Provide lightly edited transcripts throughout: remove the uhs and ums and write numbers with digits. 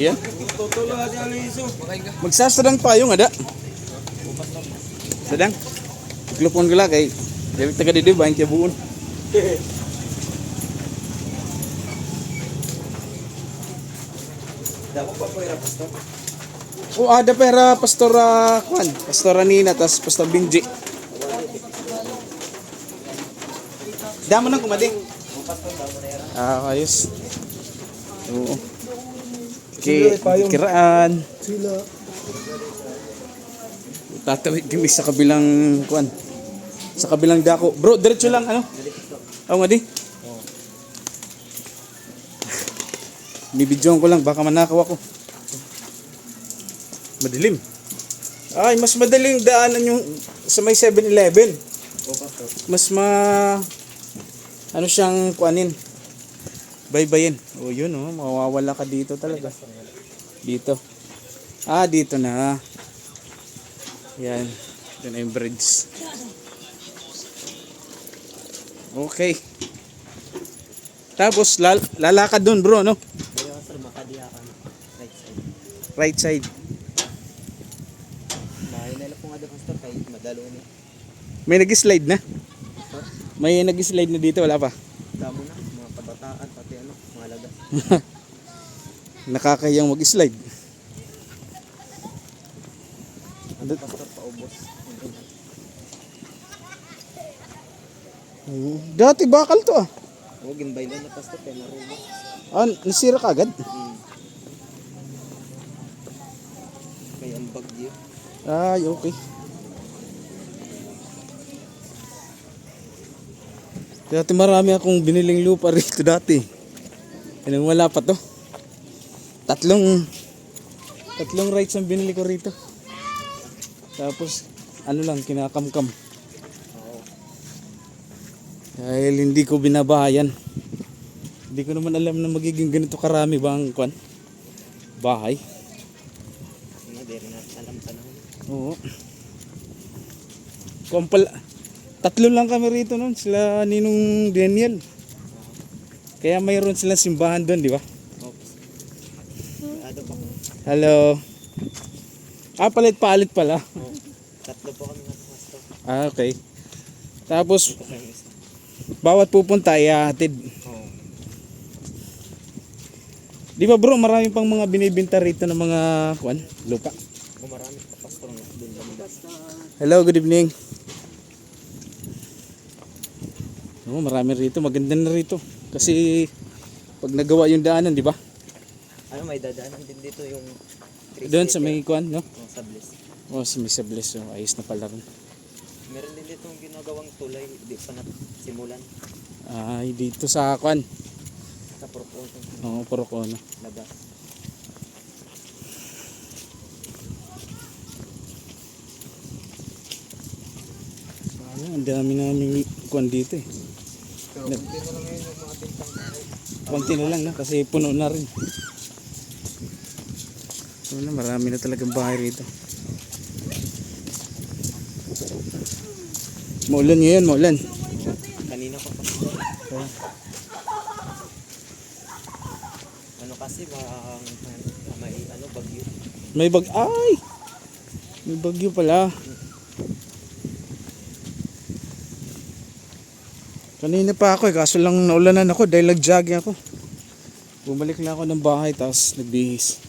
Iya. Magsasadang pa yung ada. Sadang. Klupon ko lang kay David taga didi bahin kaya buon. Dapat pa po yung pastor. O ada pera pastora Juan, pastora Nina tas pastor Benji. Damo nang kumading. Ayos. Oo. Okay, kiraan. Sila. Tatawid kami sa kabilang kuan. Sa kabilang dako. Bro, diretso lang ano? Oo nga di. Bibidyoan ko lang baka manakaw ako. Madilim. Ay, mas madaling daanan yung sa may 7-Eleven. Mas ano siyang kuanin. Baybayin. O yun oh, mawawala ka dito talaga. Dito. Ah, dito na. Yan. Ito na yung bridge. Okay. Tapos lalakad dun bro, no? Right side. May nag-slide na? May nag-slide na dito, wala pa? Damo na, mga kabataan, pati ano, mga lagas. Nakakayang mag-slide. Pastor paubos. Dati bakal to ah. Oo, ginbaylan na pastor, kaya narubos. Ah, nasira ka agad? Kaya ang bagyo. Ay, okay. Dati marami akong biniling lupa rito dati. Anong wala pa to. Tatlong rights ang binili ko rito. Tapos ano lang kinakamkam. Dahil hindi ko binabahayan. Hindi ko naman alam na magiging ganito karami bang kwan bahay. Hindi rin alam panahon. Oo. Tatlo lang kami rito noon, sila Ninong Daniel. Kaya mayroon silang simbahan doon, di ba? Hello. Ah, palit-palit pala. Tatlo po kami nga pastor. Ah, okay. Tapos, bawat pupunta ay hatid. Di ba bro, marami pang mga binibinta rito ng mga lupa. Marami pa pastor nga doon kami. Hello, good evening. Oh, marami rito, maganda na rito. Kasi pag nagawa yung daanan, di ba? Ano, may dadaanan din dito yung Doon sa may kuan, no? sa Bliss. Oh, sa may Sables, oh, ayos na pala rin. Meron din dito yung ginagawang tulay, di pa simulan. Ay, dito sa kuan. Sa Porocono. Oo, Porocono. Labas. Ang dami namin kuan dito eh. Pero kunti na lang ngayon yung mga bintang bahay. Konti na lang na kasi puno na rin. Marami na talagang bahay rito. Maulan ngayon, maulan. Kanina pa pastor. Ano kasi may bagyo. May bagyo pala. Kanina pa ako kaso lang naulanan ako dahil nag-jogging ako. Bumalik lang ako ng bahay tapos nagbihis.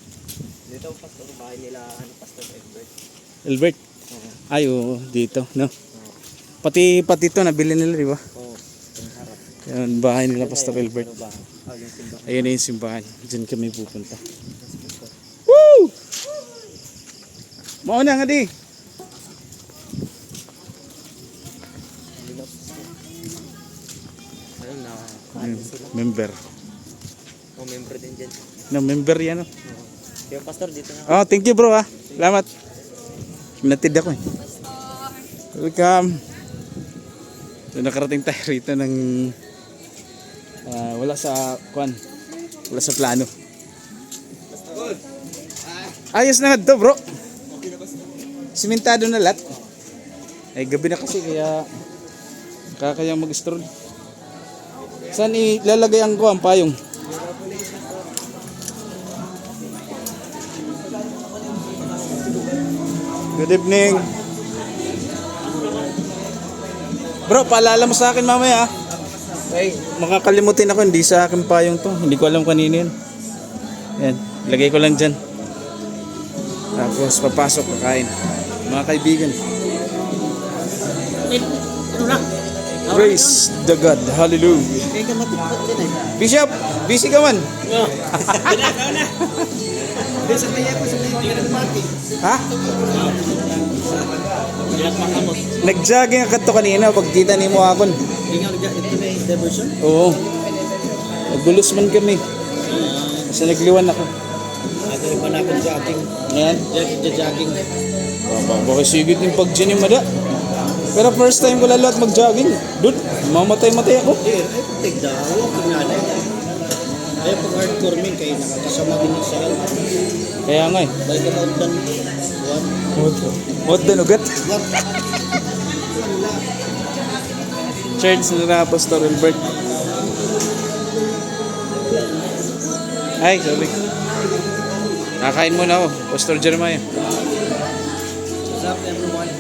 Dito pastor, bahay nila pastor Albert. Albert? Ay, oo, dito, no? Pati ito nabili nila, di ba? Oo, harap. Yan, bahay nila Pastor Albert. Yung simbahan. Ayan na yung simbahan. Diyan kami pupunta. Woo! Mauna nga di. Ano na? Member. Oh, member din dyan. No, member yan. No? Yung pastor dito na. Oh, thank you bro ha. Salamat. Natid ako eh. Welcome. So, nakarating tayo rito ng wala sa plano. Ayos na to bro. Simentado na lahat. Ay gabi na kasi kaya kakayang mag-stroll. Saan ilalagay ang payong? Good evening. Bro, paalala mo sa akin mamaya. Okay, makakalimutin ako, hindi sa akin payong to. Hindi ko alam kanino yun. Yan, lagay ko lang dyan. Tapos papasok, kakain. Mga kaibigan. Ano na? Praise the God. Hallelujah. Kaya ka matipot din eh. Bishop, busy ka man. Ginagawa na. Hindi sa kaya ko sa kaya ng mati. Ha? Diyak makamot. Nag-jogging ako to kanina pagkita ni mo ako. Hindi nga ito na yung diversion. Oo. Nagbulos man kami. Kasi nagliwan ako. Ako yung panakon jogging. Ayan. Jogging. Baka sigit yung pag-gym yung mada. Pero first time ko lalo at mag-jogging. Dude, mamatay-matay ako. Ay, tigdaw. Pinalay. Ay, pag hardcore min, kayo nakakasama din sa akin. Kaya nga eh. Balik ka na utan. What the nugat? Church na Pastor Wilbert. Ay, sorry. Nakain muna ako, Pastor Jeremiah. What's up everyone?